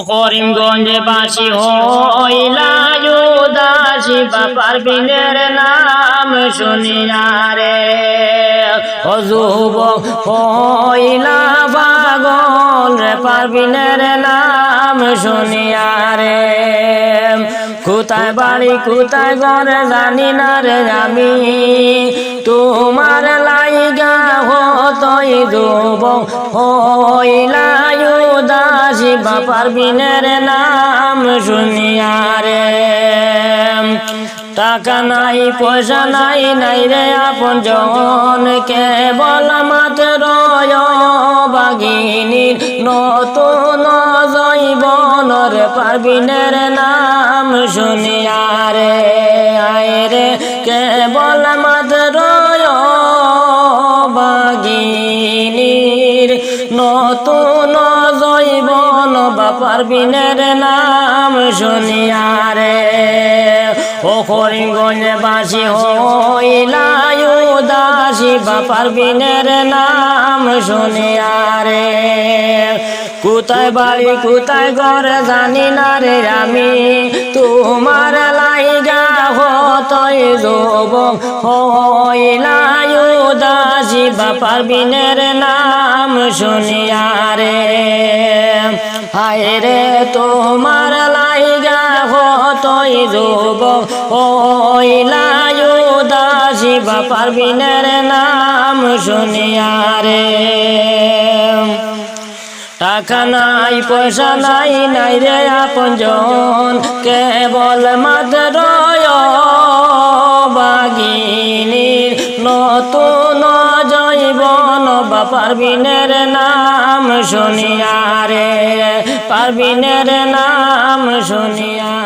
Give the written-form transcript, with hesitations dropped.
করিমগঞ্জে বাসি হইলা উদাসী বাপার বিনের নাম শুনিয়া রে ও যুবক হইলা পাগল রে পারবিনের নাম শুনিয়া রে কোথায় বাড়ি কোথায় ঘর জানি না রে আমি তোমার লাইগা হতই যুবক হইলা উদাসী বাপার বিনের নাম শুনিয়া রে টাকা নাই পয়সা নাই নাই রে আপন জন কেবল মাত্র বাগিনীর নতুন জৈবনের পারবিনের নাম শুনিয়া রে আয় রে কেবল মাত্র বাগিনীর নতুন জৈবন বাপার বিনের নাম শুনিয়া রে ও করিমগঞ্জে বাসি হইলা উদাসী বাপার বিনের নাম শুনিয়া রে কোথায় বাড়ি কোথায় ঘর জানি না রে আমি তোমার লাইগা হতই যুবক হইলা উদাসী বাপার বিনের নাম শুনিয়া রে হায় রে তোমার লাইগা হতই যুবক হইলা উদাসী বাপার বিনের নাম শুনিয়া রে টাকা নাই পয়সা নাই নাই রে আপন জন কেবল মাত্র বাগিনীর নতুন জৈবন বাপার বিনের নাম শুনিয়া রে পারবিনের নাম শুনিয়া